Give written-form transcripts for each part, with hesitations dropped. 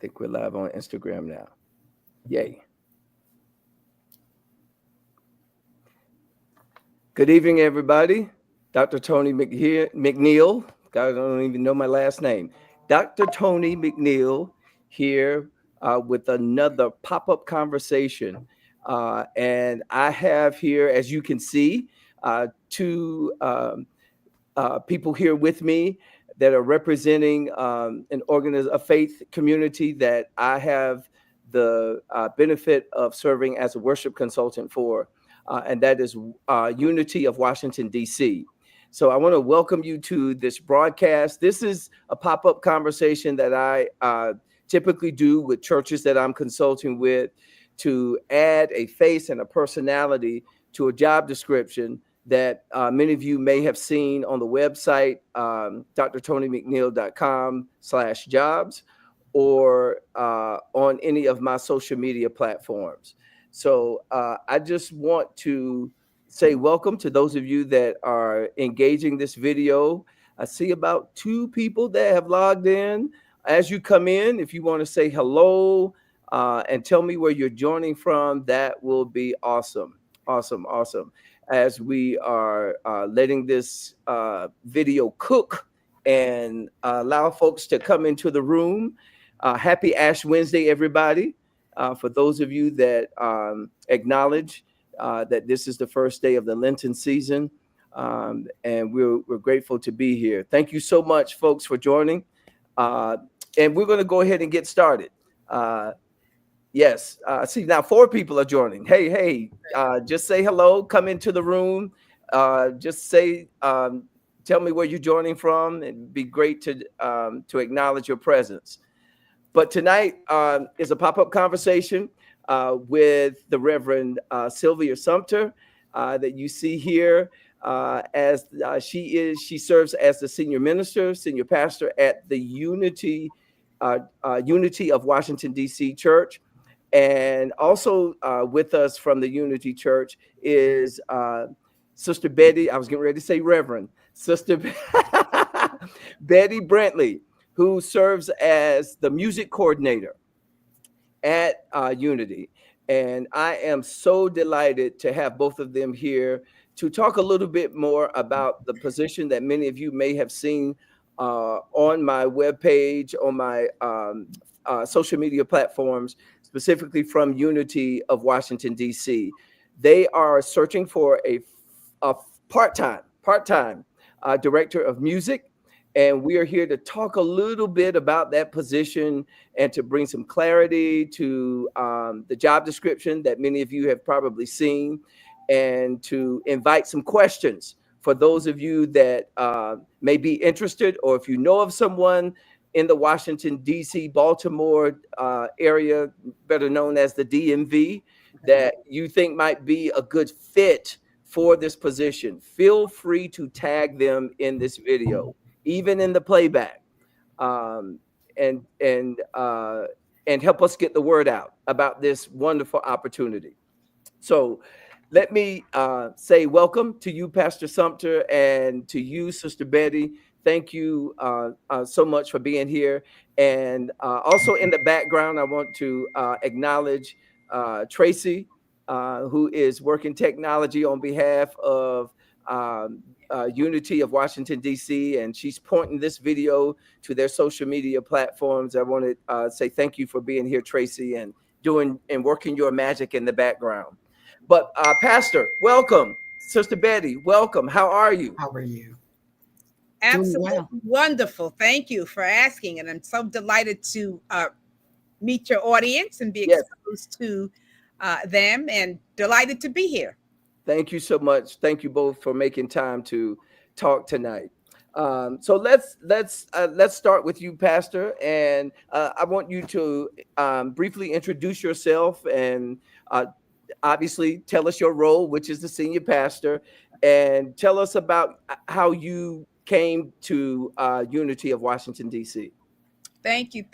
Think we're live on Instagram now. Yay. Good evening, everybody. Dr. Tony McNeil. God, I don't even know my last name. Dr. Tony McNeil here with another pop up conversation. And I have here, as you can see, two people here with me that are representing a faith community that I have the benefit of serving as a worship consultant for, and that is Unity of Washington, D.C. So I want to welcome you to this broadcast. This is a pop up conversation that I typically do with churches that I'm consulting with to add a face and a personality to a job description that many of you may have seen on the website, drtonymcneil.com/jobs, or on any of my social media platforms. So I just want to say welcome to those of you that are engaging this video. I see about two people that have logged in. As you come in, if you want to say hello and tell me where you're joining from, that will be awesome. Awesome. As we are letting this video cook and allow folks to come into the room. Happy Ash Wednesday, everybody. For those of you that acknowledge that this is the first day of the Lenten season, and we're grateful to be here. Thank you so much, folks, for joining. And we're going to go ahead and get started. Yes. See, now 4 people are joining. Hey, just say hello. Come into the room. Just say, tell me where you're joining from. It'd be great to acknowledge your presence. But tonight is a pop-up conversation with the Reverend Sylvia Sumter that you see here. As she serves as the senior pastor at the Unity of Washington, D.C. Church. And also with us from the Unity Church is Sister Betty. I was getting ready to say Reverend. Sister Betty Brentley, who serves as the music coordinator at Unity. And I am so delighted to have both of them here to talk a little bit more about the position that many of you may have seen on my webpage, on my social media platforms, specifically from Unity of Washington, D.C. They are searching for a part-time director of music. And we are here to talk a little bit about that position and to bring some clarity to the job description that many of you have probably seen, and to invite some questions for those of you that may be interested, or if you know of someone in the Washington, D.C., Baltimore area, better known as the DMV, that you think might be a good fit for this position. Feel free to tag them in this video, even in the playback, and help us get the word out about this wonderful opportunity. So let me say welcome to you, Pastor Sumter, and to you, Sister Betty. Thank you so much for being here. And also in the background, I want to acknowledge Tracy, who is working technology on behalf of Unity of Washington, D.C., and she's pointing this video to their social media platforms. I want to say thank you for being here, Tracy, and doing and working your magic in the background. But Pastor, welcome. Sister Betty, welcome. How are you? How are you? Absolutely wonderful. Thank you for asking. And I'm so delighted to meet your audience and be exposed to them, and delighted to be here. Thank you so much. Thank you both for making time to talk tonight. So let's start with you, Pastor, and I want you to briefly introduce yourself and obviously tell us your role, which is the senior pastor, and tell us about how you came to Unity of Washington, D.C. Thank you.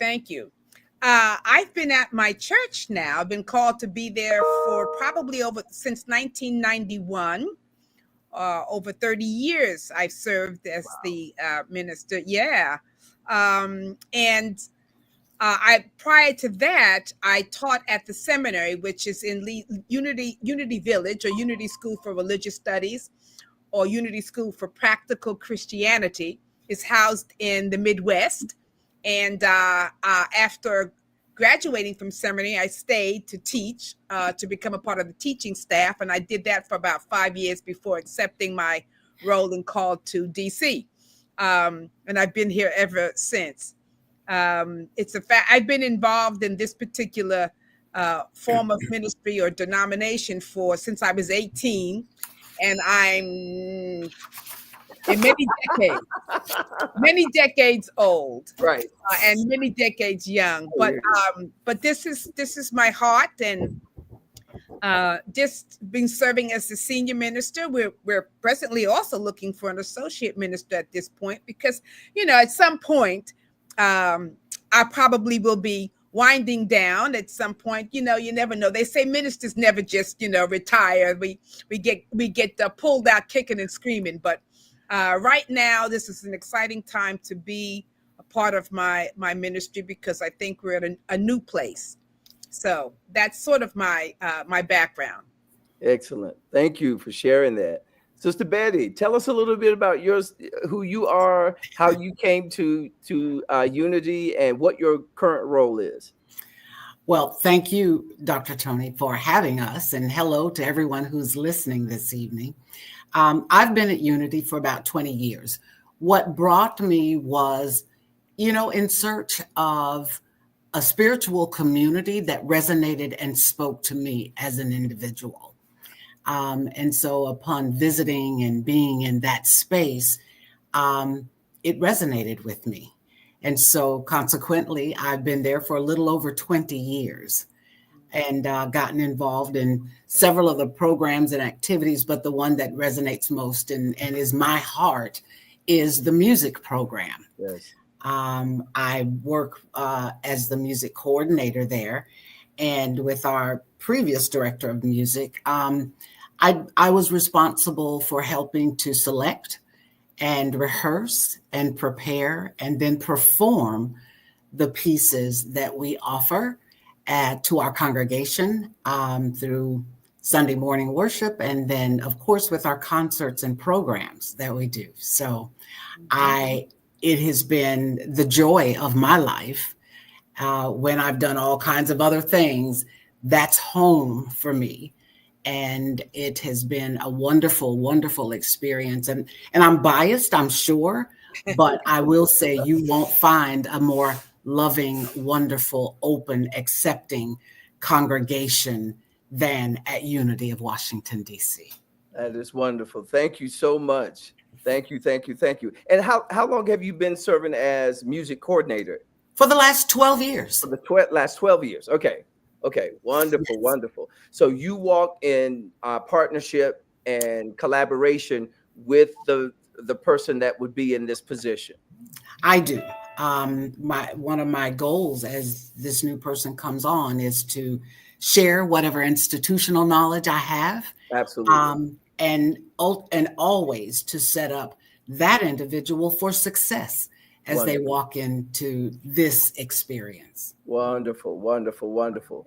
I've been at my church now. I've been called to be there for probably since 1991. Over 30 years I've served as the minister. Yeah. And I prior to that, I taught at the seminary, which is in Unity Village, or Unity School for Religious Studies, or Unity School for Practical Christianity. Is housed in the Midwest. And after graduating from seminary, I stayed to teach, to become a part of the teaching staff. And I did that for about 5 years before accepting my role and call to DC. And I've been here ever since. It's a fact. I've been involved in this particular form of ministry or denomination since I was 18, and I'm in many decades old, Right. and many decades young. But this is my heart, and just been serving as the senior minister. We're presently also looking for an associate minister at this point, because at some point I probably will be winding down at some point. You never know. They say ministers never just retire. We get pulled out kicking and screaming. But right now, this is an exciting time to be a part of my ministry, because I think we're at a new place. So that's sort of my background. Excellent. Thank you for sharing that. Sister Betty, tell us a little bit about who you are, how you came to Unity, and what your current role is. Well, thank you, Dr. Tony, for having us, and hello to everyone who's listening this evening. I've been at Unity for about 20 years. What brought me was, in search of a spiritual community that resonated and spoke to me as an individual. And so upon visiting and being in that space, it resonated with me. And so consequently, I've been there for a little over 20 years and gotten involved in several of the programs and activities, but the one that resonates most and is my heart is the music program. Yes. I work as the music coordinator there, and with our previous director of music, I was responsible for helping to select and rehearse and prepare and then perform the pieces that we offer to our congregation through Sunday morning worship, and then, of course, with our concerts and programs that we do. So it has been the joy of my life. When I've done all kinds of other things, that's home for me. And it has been a wonderful, wonderful experience. And I'm biased, I'm sure, but I will say you won't find a more loving, wonderful, open, accepting congregation than at Unity of Washington, D.C. That is wonderful. Thank you so much. Thank you. And how long have you been serving as music coordinator? For the last 12 years. For the last 12 years. Okay. Wonderful. Yes. Wonderful. So you walk in partnership and collaboration with the person that would be in this position. I do. One of my goals as this new person comes on is to share whatever institutional knowledge I have. Absolutely. And always to set up that individual for success as they walk into this experience. Wonderful.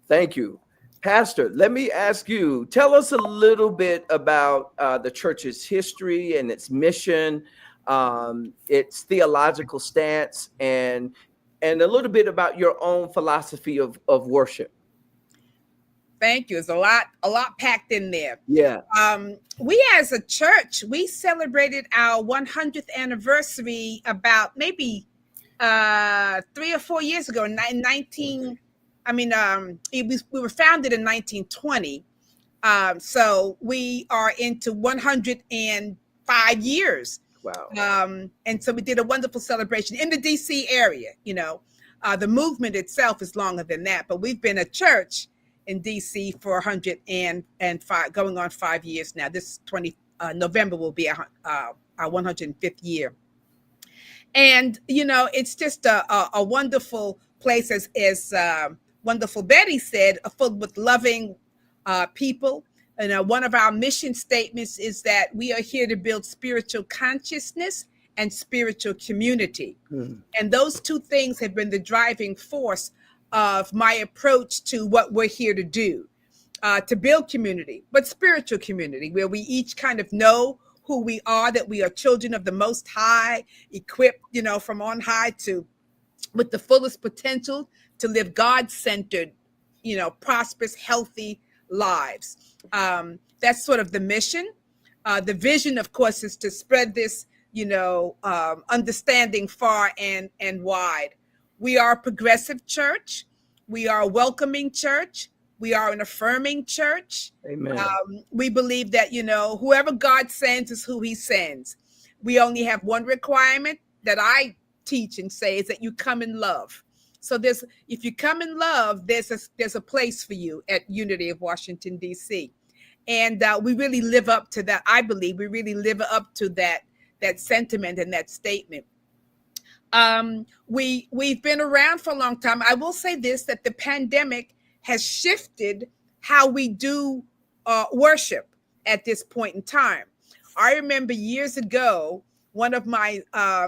Thank you. Pastor, let me ask you, tell us a little bit about the church's history and its mission, its theological stance, and a little bit about your own philosophy of worship. Thank you. It's a lot packed in there. Yeah. We as a church, we celebrated our 100th anniversary about maybe 3 or 4 years ago. We were founded in 1920. So we are into 105 years. Wow. And so we did a wonderful celebration in the DC area. The movement itself is longer than that, but we've been a church in DC for 105, going on 5 years now. This November will be our 105th year. And, it's just a wonderful place, as wonderful Betty said, filled with loving people. And one of our mission statements is that we are here to build spiritual consciousness and spiritual community. Mm. And those two things have been the driving force of my approach to what we're here to do, to build community, but spiritual community, where we each kind of know who we are, that we are children of the Most High, equipped, from on high to with the fullest potential to live God-centered, prosperous, healthy lives. That's sort of the mission. The vision, of course, is to spread this, understanding far and wide. We are a progressive church. We are a welcoming church. We are an affirming church. Amen. We believe that, whoever God sends is who he sends. We only have one requirement that I teach and say is that you come in love. So if you come in love, there's a place for you at Unity of Washington, D.C. And we really live up to that. I believe we really live up to that sentiment and that statement. We've been around for a long time. I will say this, that the pandemic has shifted how we do worship at this point in time. I remember years ago, one of my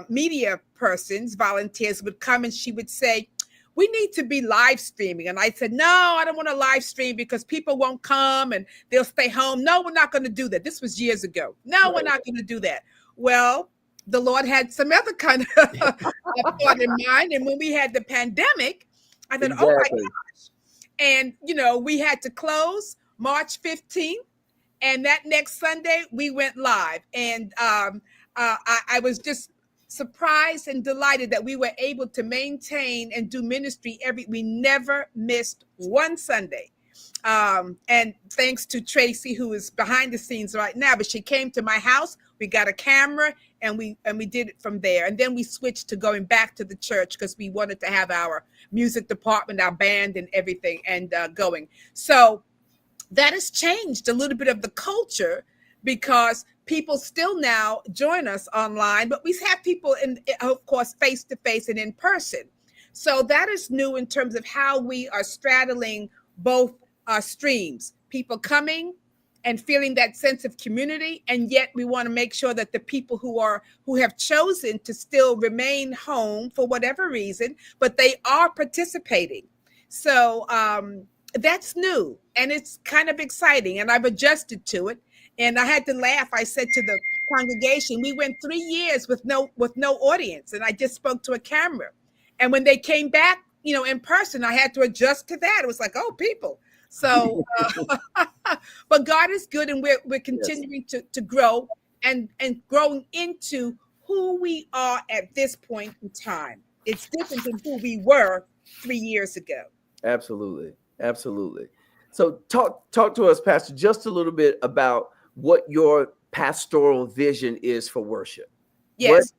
media volunteers would come and she would say, we need to be live streaming. And I said, no, I don't want to live stream because people won't come and they'll stay home. No, we're not going to do that. This was years ago. No, We're not going to do that. Well, the Lord had some other kind of thought in mind. And when we had the pandemic, I thought, oh my gosh. And, we had to close March 15th. And that next Sunday, we went live. And I was just surprised and delighted that we were able to maintain and do ministry we never missed one Sunday. And thanks to Tracy, who is behind the scenes right now, but she came to my house, we got a camera and we did it from there. And then we switched to going back to the church because we wanted to have our music department, our band and everything and going. So that has changed a little bit of the culture because people still now join us online, but we have people of course, face to face and in person. So that is new in terms of how we are straddling both streams, people coming and feeling that sense of community. And yet we want to make sure that the people who have chosen to still remain home for whatever reason, but they are participating. So that's new and it's kind of exciting and I've adjusted to it. And I had to laugh. I said to the congregation, we went 3 years with no audience. And I just spoke to a camera. And when they came back, in person, I had to adjust to that. It was like, oh, people. So, but God is good. And we're continuing to grow and growing into who we are at this point in time. It's different than who we were 3 years ago. Absolutely. Absolutely. So talk to us, Pastor, just a little bit about what your pastoral vision is for worship. Yes.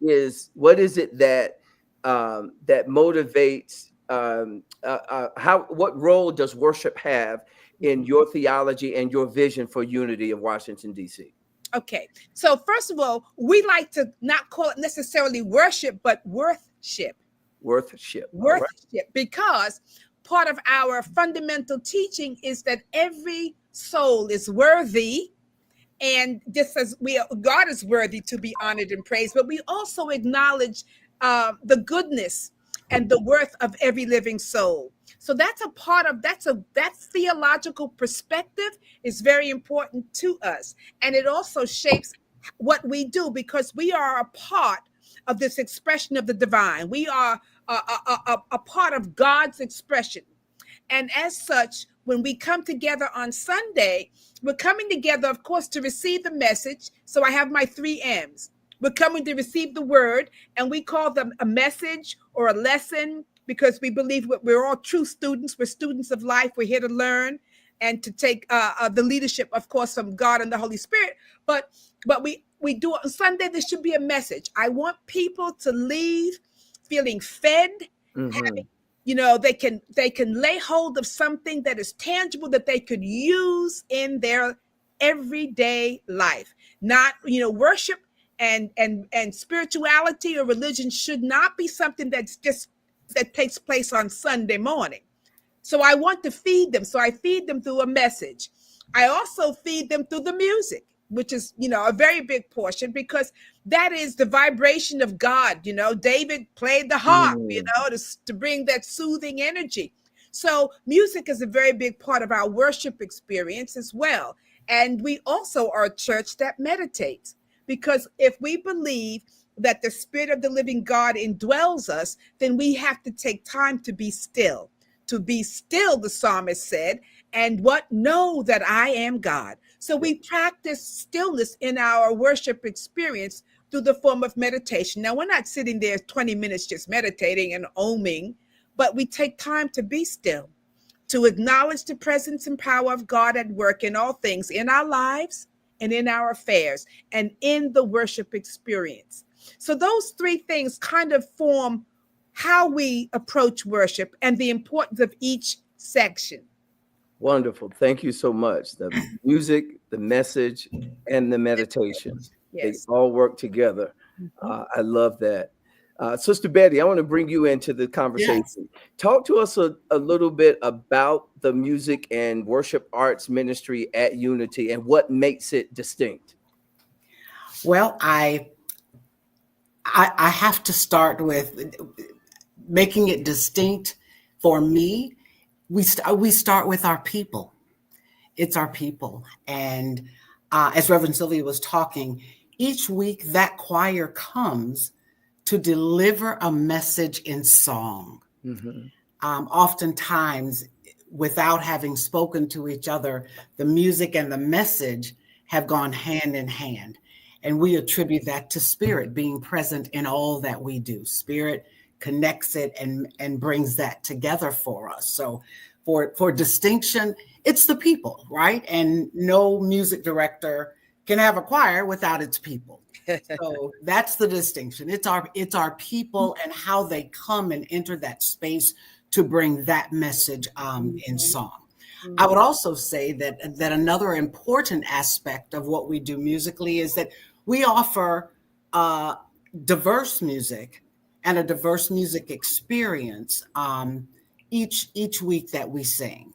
What is it that that motivates? What role does worship have in your theology and your vision for Unity of Washington, D.C.? Okay. So first of all, we like to not call it necessarily worship, but worthship. Worthship. Worthship, because part of our fundamental teaching is that every soul is worthy. And just as God is worthy to be honored and praised, but we also acknowledge the goodness and the worth of every living soul. So that's a part of that theological perspective is very important to us. And it also shapes what we do because we are a part of this expression of the divine. We are a part of God's expression. And as such, when we come together on Sunday, we're coming together, of course, to receive the message. So I have my 3 M's. We're coming to receive the word, and we call them a message or a lesson because we believe we're all true students. We're students of life. We're here to learn and to take the leadership, of course, from God and the Holy Spirit. But we do it on Sunday. There should be a message. I want people to leave feeling fed, having, they can lay hold of something that is tangible that they could use in their everyday life. Not, worship and spirituality or religion should not be something that takes place on Sunday morning. So I want to feed them. So I feed them through a message. I also feed them through the music. which is, a very big portion, because that is the vibration of God. David played the harp, Mm. to bring that soothing energy. So music is a very big part of our worship experience as well. And we also are a church that meditates, because if we believe that the Spirit of the living God indwells us, then we have to take time to be still. To be still, the psalmist said, and what? Know that I am God. So we practice stillness in our worship experience through the form of meditation. Now, we're not sitting there 20 minutes just meditating and oming, but we take time to be still, to acknowledge the presence and power of God at work in all things, in our lives and in our affairs and in the worship experience. So those three things kind of form how we approach worship and the importance of each section. Wonderful. Thank you so much. The music, the message, and the meditation. Yes. They all work together. I love that. Sister Betty, I want to bring you into the conversation. Yes. Talk to us a little bit about the music and worship arts ministry at Unity and what makes it distinct. Well, I have to start with making it distinct for me. We start with our people. It's our people. And as Reverend Sylvia was talking, each week that choir comes to deliver a message in song. Mm-hmm. Oftentimes, without having spoken to each other, the music and the message have gone hand in hand. And we attribute that to Spirit being present in all that we do. Spirit connects it and brings that together for us. So for distinction, it's the people, right? And no music director can have a choir without its people. So that's the distinction. It's our people and how they come and enter that space to bring that message in song. I would also say that another important aspect of what we do musically is that we offer diverse music and a diverse music experience each week that we sing.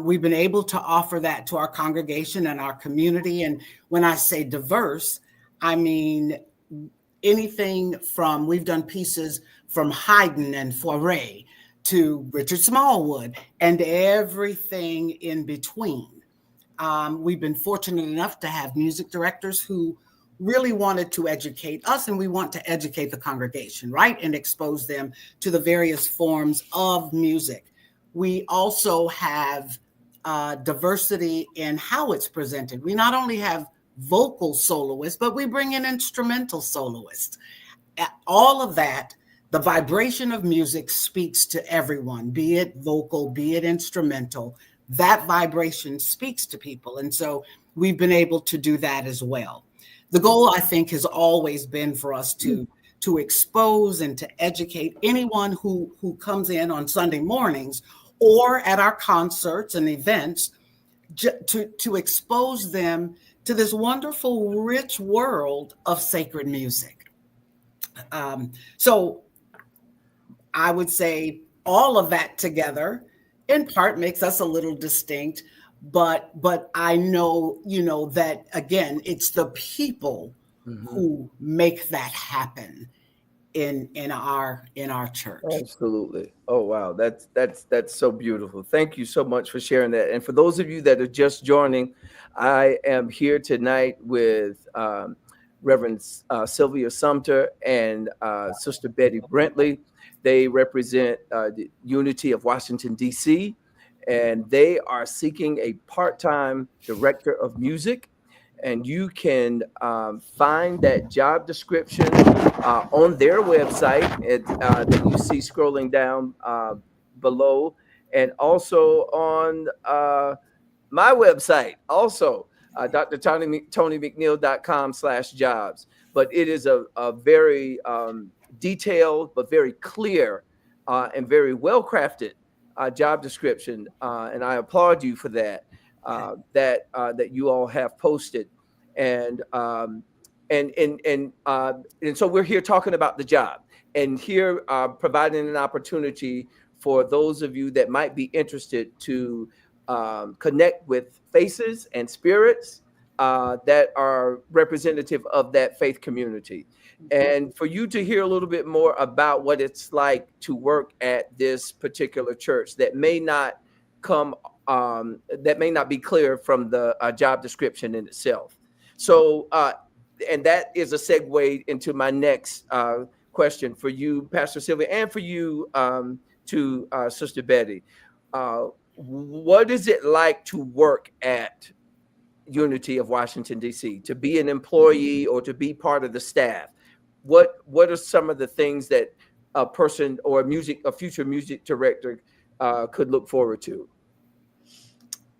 We've been able to offer that to our congregation and our community. And when I say diverse, I mean anything from, we've done pieces from Haydn and Fauré to Richard Smallwood and everything in between. We've been fortunate enough to have music directors who really wanted to educate us, and we want to educate the congregation, right? And expose them to the various forms of music. We also have diversity in how it's presented. We not only have vocal soloists, but we bring in instrumental soloists. All of that, the vibration of music speaks to everyone, be it vocal, be it instrumental. That vibration speaks to people. And so we've been able to do that as well. The goal, I think, has always been for us to expose and to educate anyone who comes in on Sunday mornings or at our concerts and events, to expose them to this wonderful, rich world of sacred music. So I would say all of that together in part makes us a little distinct, but I know, that again, it's the people who make that happen in our church. Absolutely. Oh, wow. That's so beautiful. Thank you so much for sharing that. And for those of you that are just joining, I am here tonight with Reverend Sylvia Sumter and Sister Betty Brentley. They represent the Unity of Washington, D.C., and they are seeking a part-time director of music. And you can find that job description on their website that you see scrolling down below, and also on my website, also drtonymcneil.com/jobs. But it is a very detailed but very clear and very well-crafted job description, and I applaud you for that. That you all have posted, and so we're here talking about the job, and here providing an opportunity for those of you that might be interested to connect with faces and spirits that are representative of that faith community. And for you to hear a little bit more about what it's like to work at this particular church that may not come, that may not be clear from the job description in itself. So, and that is a segue into my next question for you, Pastor Sylvia, and for you, to Sister Betty. What is it like to work at Unity of Washington, D.C., to be an employee or to be part of the staff? What are some of the things that a person or a future music director could look forward to?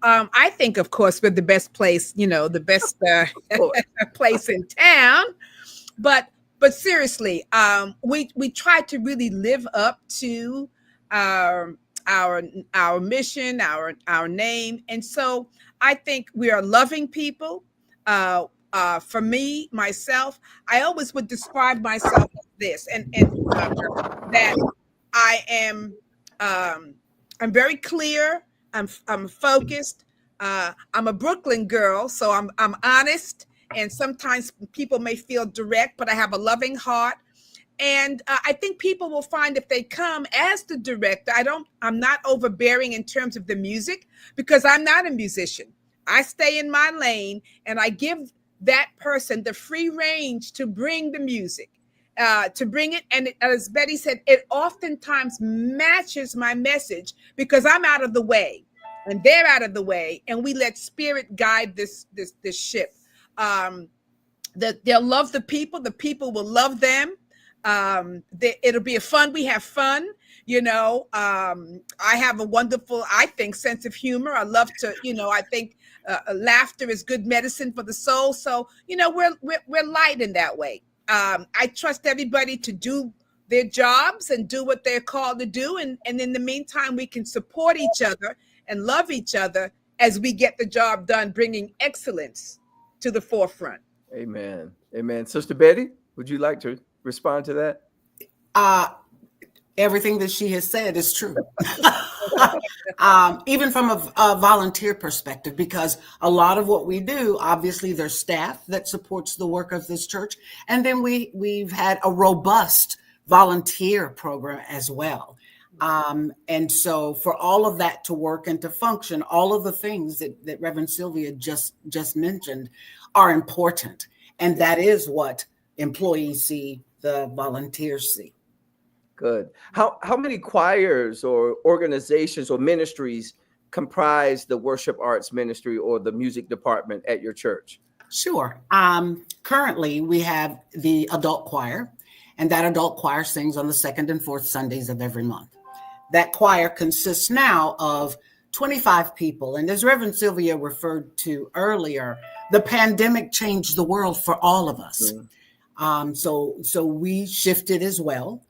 I think, of course, we're the best place, the best place in town. But seriously, we try to really live up to our mission, our name, and so I think we are loving people. For me, myself, I always would describe myself as this, and that I am. I'm very clear. I'm focused. I'm a Brooklyn girl, so I'm honest. And sometimes people may feel direct, but I have a loving heart. And I think people will find if they come as the director, I'm not overbearing in terms of the music, because I'm not a musician. I stay in my lane and I give that person the free range to bring the music, to bring it. And as Betty said, it oftentimes matches my message because I'm out of the way and they're out of the way. And we let spirit guide this ship. That they'll love the people will love them. It'll be we have fun. I have a wonderful, I think, sense of humor. I love to, I think laughter is good medicine for the soul. So, we're light in that way. I trust everybody to do their jobs and do what they're called to do. And in the meantime, we can support each other and love each other as we get the job done, bringing excellence to the forefront. Amen. Amen. Sister Betty, would you like to respond to that? Everything that she has said is true. Even from a volunteer perspective, because a lot of what we do, obviously there's staff that supports the work of this church. And then we've had a robust volunteer program as well. And so for all of that to work and to function, all of the things that Reverend Sylvia just mentioned are important. And that is what employees see, the volunteers see. Good. How many choirs or organizations or ministries comprise the worship arts ministry or the music department at your church? Sure. Currently, we have the adult choir, and that adult choir sings on the second and fourth Sundays of every month. That choir consists now of 25 people. And as Reverend Sylvia referred to earlier, the pandemic changed the world for all of us. So we shifted as well.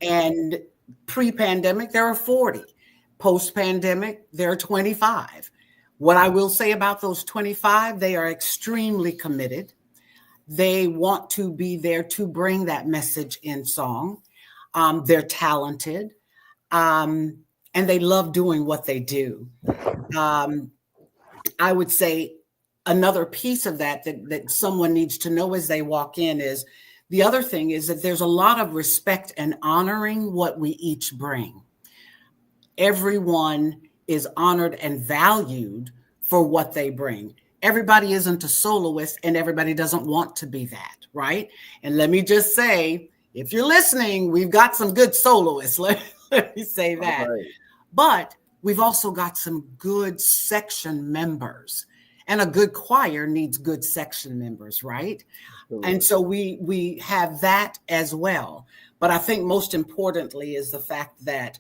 And pre-pandemic, there are 40. Post-pandemic, there are 25. What I will say about those 25, they are extremely committed. They want to be there to bring that message in song. They're talented, and they love doing what they do. I would say another piece of that someone needs to know as they walk in is, the other thing is that there's a lot of respect and honoring what we each bring. Everyone is honored and valued for what they bring. Everybody isn't a soloist and everybody doesn't want to be that, right? And let me just say, if you're listening, we've got some good soloists. Let me say that. Right. But we've also got some good section members. And a good choir needs good section members, right? Absolutely. And so we have that as well. But I think most importantly is the fact that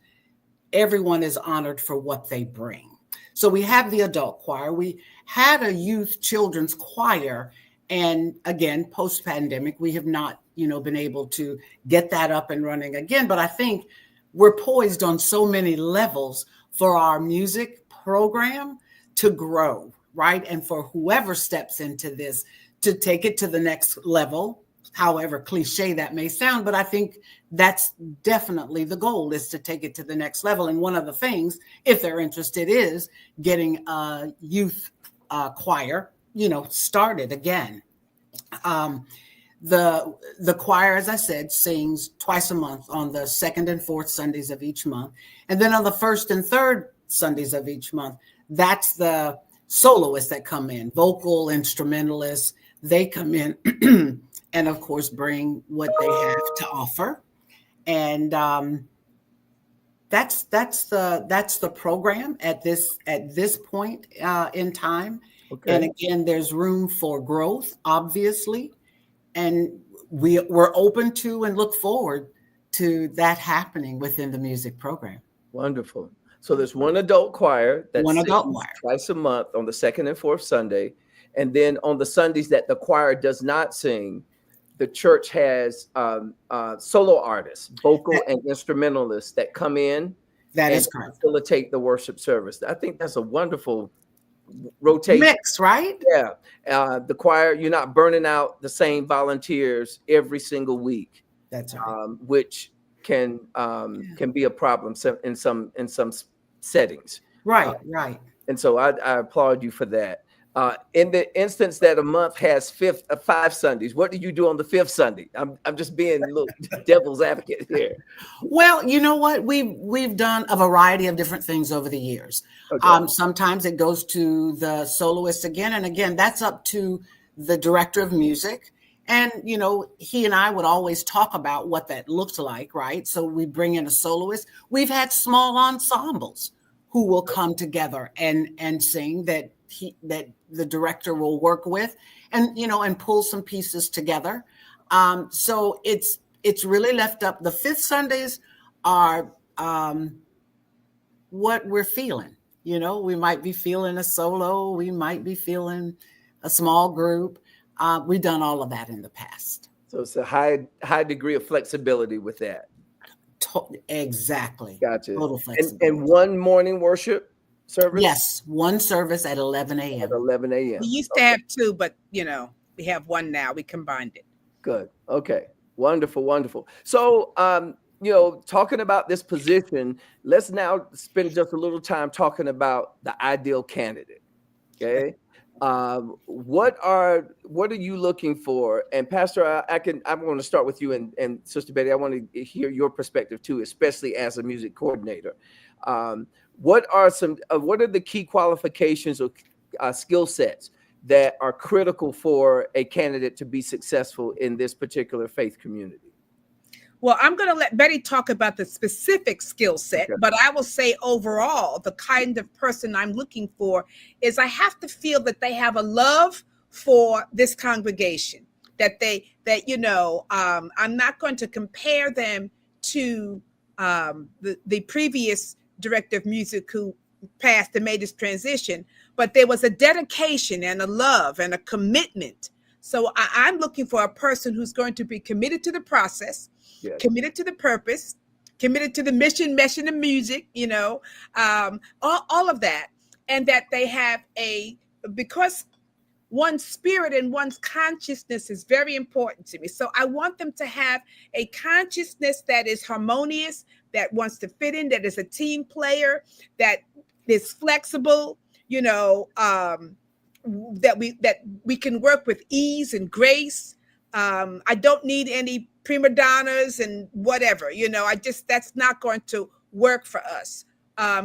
everyone is honored for what they bring. So we have the adult choir. We had a youth children's choir. And again, post-pandemic, we have not, been able to get that up and running again. But I think we're poised on so many levels for our music program to grow. Right. And for whoever steps into this to take it to the next level, however cliche that may sound. But I think that's definitely the goal, is to take it to the next level. And one of the things, if they're interested, is getting a youth choir started again. Um, the choir, as I said, sings twice a month on the second and fourth Sundays of each month, and then on the first and third Sundays of each month, that's the soloists that come in, vocal instrumentalists. They come in and of course bring what they have to offer, and that's the program at this point in time. Okay. And again, there's room for growth, obviously, and we're open to and look forward to that happening within the music program. Wonderful. So there's one adult choir that One adult sings choir. twice a month on the second and fourth Sunday. And then on the Sundays that the choir does not sing, the church has solo artists, vocal and instrumentalists that come in That and is correct. facilitate the worship service. I think that's a wonderful rotation. Mix, right? Yeah. The choir, you're not burning out the same volunteers every single week, That's right. which can be a problem in some settings. Right, right. And so I applaud you for that. In the instance that a month has 5 Sundays, what do you do on the 5th Sunday? I'm just being a little devil's advocate here. Well, you know what? We've done a variety of different things over the years. Okay. Sometimes it goes to the soloist again, and again, that's up to the director of music. And he and I would always talk about what that looks like, right? So we bring in a soloist. We've had small ensembles who will come together and sing that the director will work with, and pull some pieces together. So it's really left up. The 5th Sundays are what we're feeling. We might be feeling a solo. We might be feeling a small group. We've done all of that in the past. So it's a high degree of flexibility with that. Exactly. Gotcha. Total flexibility. And one morning worship service? Yes, one service at 11 a.m. At 11 a.m. We used to have 2, but we have 1 now. We combined it. Good. Okay. Wonderful. Wonderful. So, talking about this position, let's now spend just a little time talking about the ideal candidate. Okay. What are you looking for? And Pastor, I'm going to start with you, and Sister Betty, I want to hear your perspective too, especially as a music coordinator. What are the key qualifications or skill sets that are critical for a candidate to be successful in this particular faith community? Well, I'm going to let Betty talk about the specific skill set, Okay. but I will say overall, the kind of person I'm looking for is I have to feel that they have a love for this congregation, I'm not going to compare them to the previous director of music who passed and made this transition, but there was a dedication and a love and a commitment. So I'm looking for a person who's going to be committed to the process, Yes. committed to the purpose, committed to the mission of music, all of that. And that they have because one's spirit and one's consciousness is very important to me. So I want them to have a consciousness that is harmonious, that wants to fit in, that is a team player, that is flexible, that we can work with ease and grace. I don't need any prima donnas and whatever, that's not going to work for us,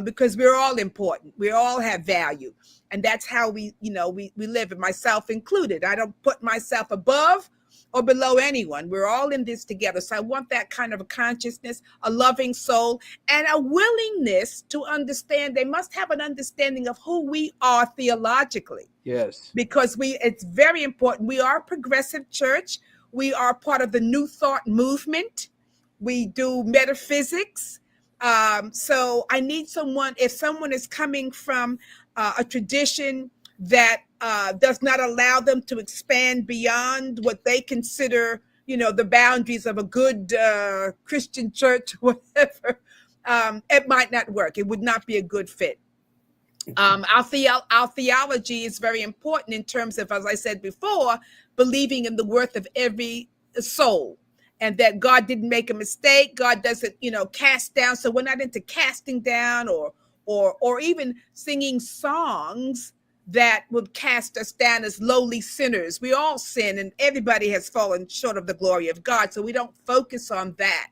because we're all important. We all have value. And that's how we live, and myself included. I don't put myself above or below anyone. We're all in this together. So I want that kind of a consciousness, a loving soul, and a willingness to understand. They must have an understanding of who we are theologically. Yes. Because it's very important. We are a progressive church. We are part of the New Thought movement. We do metaphysics. So I need someone, if someone is coming from a tradition that does not allow them to expand beyond what they consider, the boundaries of a good Christian church, whatever, it might not work. It would not be a good fit. Our theology is very important in terms of, as I said before, believing in the worth of every soul, and that God didn't make a mistake. God doesn't, cast down. So we're not into casting down or even singing songs that would cast us down as lowly sinners. We all sin and everybody has fallen short of the glory of God. So we don't focus on that.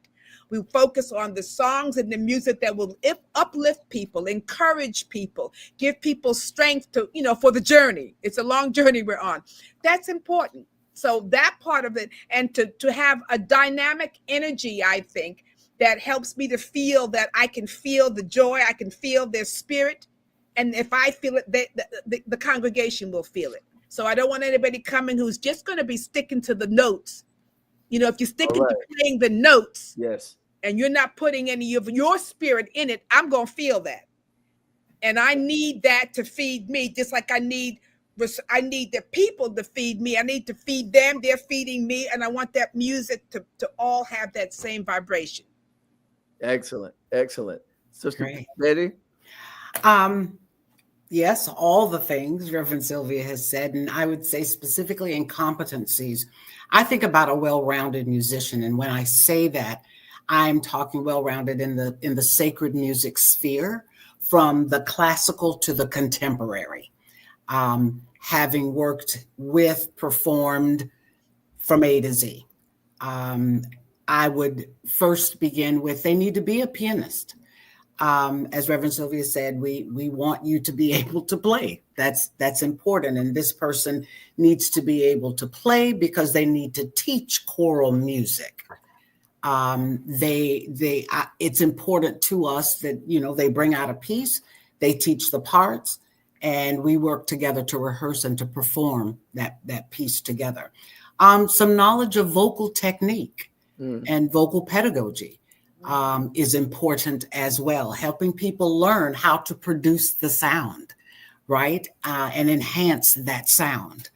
We focus on the songs and the music that will uplift people, encourage people, give people strength to, for the journey. It's a long journey we're on. That's important. So that part of it, and to have a dynamic energy, I think, that helps me to feel that I can feel the joy, I can feel their spirit. And if I feel it, the congregation will feel it. So I don't want anybody coming who's just going to be sticking to the notes. If you're sticking to playing the notes, yes, and you're not putting any of your spirit in it, I'm going to feel that. And I need that to feed me, just like I need the people to feed me. I need to feed them. They're feeding me. And I want that music to all have that same vibration. Excellent. Excellent. Sister Great. Betty? Yes, all the things Reverend Sylvia has said, and I would say specifically in competencies, I think about a well-rounded musician. And when I say that, I'm talking well-rounded in the sacred music sphere, from the classical to the contemporary. Having worked with, performed from A to Z. I would first begin with, they need to be a pianist. As Reverend Sylvia said, we want you to be able to play. That's important. And this person needs to be able to play because they need to teach choral music. It's important to us that, they bring out a piece, they teach the parts, and we work together to rehearse and to perform that piece together. Some knowledge of vocal technique and vocal pedagogy is important as well, helping people learn how to produce the sound, right? And enhance that sound.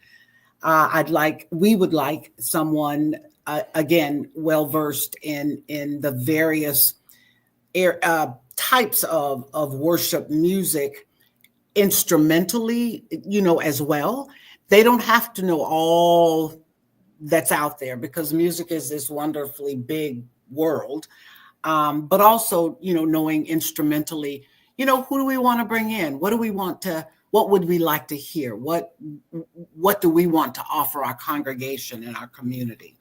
We would like someone, again, well-versed in the various types of worship music, instrumentally, as well. They don't have to know all that's out there, because music is this wonderfully big world. But also, knowing instrumentally, who do we want to bring in? What would we like to hear? What do we want to offer our congregation and our community?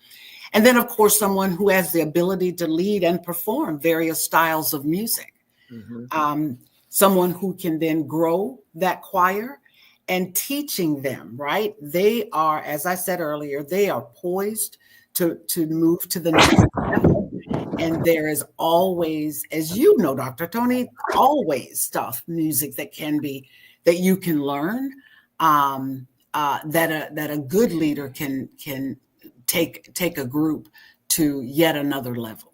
And then, of course, someone who has the ability to lead and perform various styles of music. Mm-hmm. Someone who can then grow that choir and teaching them, right? They are, as I said earlier, they are poised to move to the next level. And there is always, as you know, Dr. Tony, always stuff, music that you can learn, that a good leader can take a group to yet another level.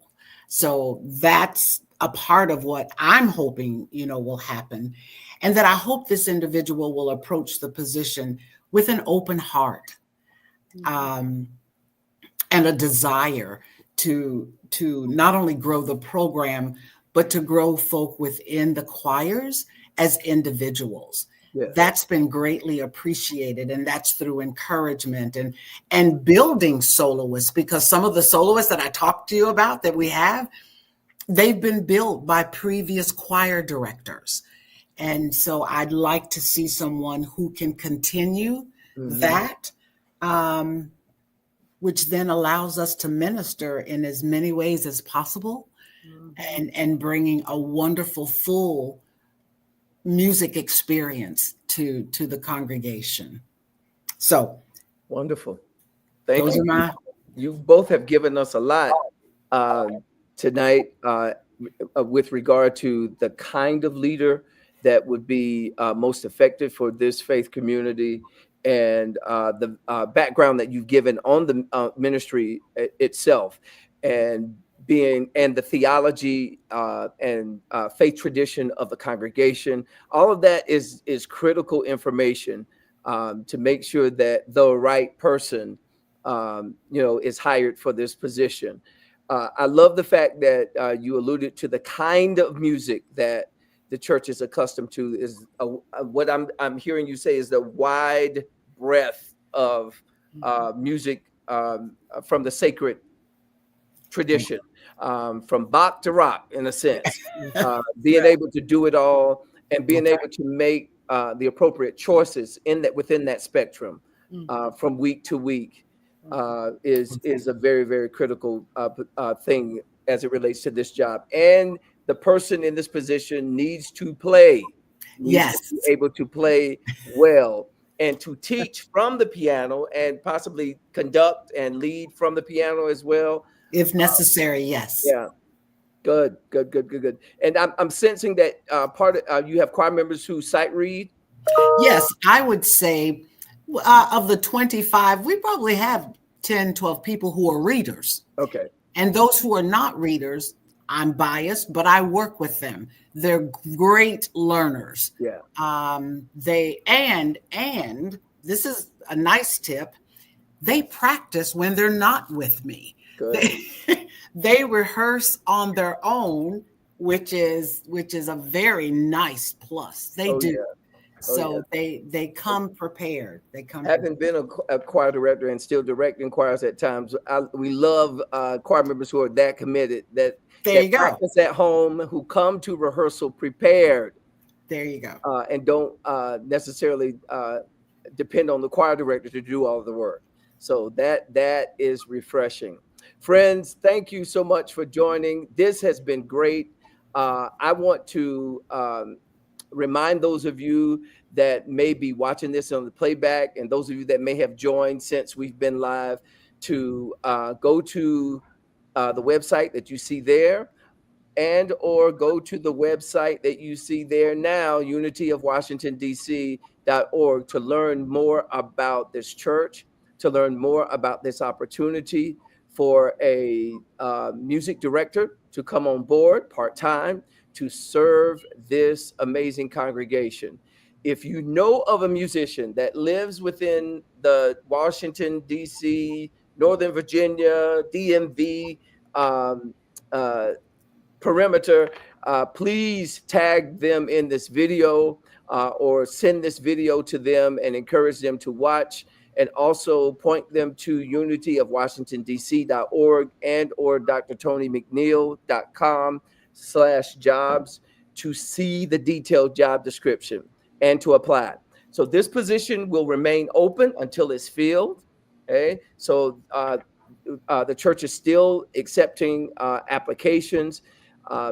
So that's a part of what I'm hoping, will happen. And that I hope this individual will approach the position with an open heart, and a desire to not only grow the program, but to grow folk within the choirs as individuals. Yeah. That's been greatly appreciated, and that's through encouragement and building soloists, because some of the soloists that I talked to you about that we have, they've been built by previous choir directors. And so I'd like to see someone who can continue that, which then allows us to minister in as many ways as possible, and bringing a wonderful, full music experience to the congregation. So wonderful. Thank those you. Are you both have given us a lot tonight with regard to the kind of leader that would be most effective for this faith community, and the background that you've given on the ministry itself, and the theology and faith tradition of the congregation. All of that is critical information to make sure that the right person is hired for this position. I love the fact that you alluded to the kind of music that the church is accustomed to. Is what I'm hearing you say is the wide breadth of music from the sacred tradition, from Bach to rock, in a sense, being able to do it all, and being able to make the appropriate choices in that within that spectrum Mhm. from week to week is a very, very critical thing as it relates to this job. And the person in this position needs to Yes, be able to play well and to teach from the piano and possibly conduct and lead from the piano as well. if necessary, yes. Yeah. Good, good, good, good, good. And I'm sensing that part of you have choir members who sight read. Yes, I would say of the 25, we probably have 10, 12 people who are readers. Okay. And those who are not readers, I'm biased, but I work with them. They're great learners. Yeah. And this is a nice tip. They practice when they're not with me. Good. They rehearse on their own, which is a very nice plus. They Oh, do. yeah. Oh, So yeah. they come prepared. Having been a choir director and still directing choirs at times, we love choir members who are that committed, There that you go. practice at home, who come to rehearsal prepared, There you go. and don't necessarily depend on the choir director to do all of the work. So that is refreshing. Friends, thank you so much for joining. This has been great. I want to remind those of you that may be watching this on the playback and those of you that may have joined since we've been live to go to the website that you see there and or go to the website that you see there now, unityofwashingtondc.org, to learn more about this church, to learn more about this opportunity for a music director to come on board part-time to serve this amazing congregation. If you know of a musician that lives within the Washington, D.C., Northern Virginia, DMV perimeter, please tag them in this video or send this video to them and encourage them to watch, and also point them to unityofwashingtondc.org and or drtonymcneil.com/jobs to see the detailed job description and to apply. So this position will remain open until it's filled. Okay, so the church is still accepting applications.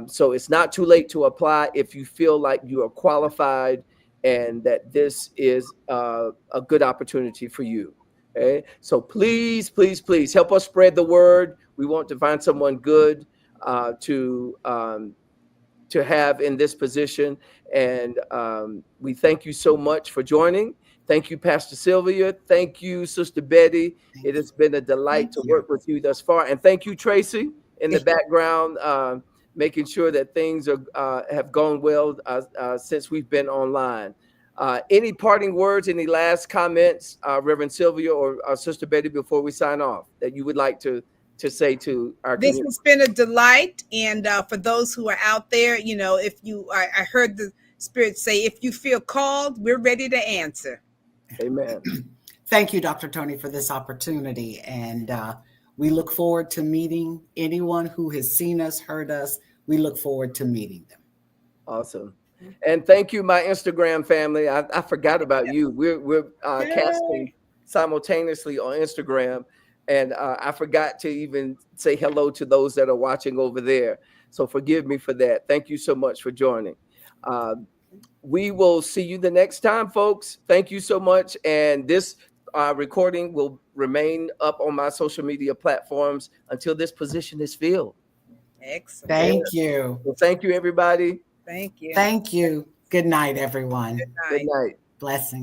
So it's not too late to apply if you feel like you are qualified and that this is a good opportunity for you. Okay, so please, please, please help us spread the word. We want to find someone good to have in this position, and we thank you so much for joining. Thank you, Pastor Sylvia. Thank you, Sister Betty. It has been a delight to work with you thus far, and thank you, Tracy, in the background, making sure that things have gone well since we've been online. Any parting words, any last comments, Reverend Sylvia or Sister Betty, before we sign off, that you would like to say to our This community? has been a delight. And for those who are out there, you know, I heard the Spirit say, if you feel called, we're ready to answer. Amen. Thank you, Dr. Tony, for this opportunity. And we look forward to meeting anyone who has seen us, heard us. We look forward to meeting them. Awesome. And thank you, my Instagram family. I forgot about you. We're casting simultaneously on Instagram. And I forgot to even say hello to those that are watching over there. So forgive me for that. Thank you so much for joining. We will see you the next time, folks. Thank you so much. And this recording will remain up on my social media platforms until this position is filled. Excellent. Thank you. Well, thank you, everybody. Thank you. Thank you. Good night, everyone. Good night. Good night. Blessings.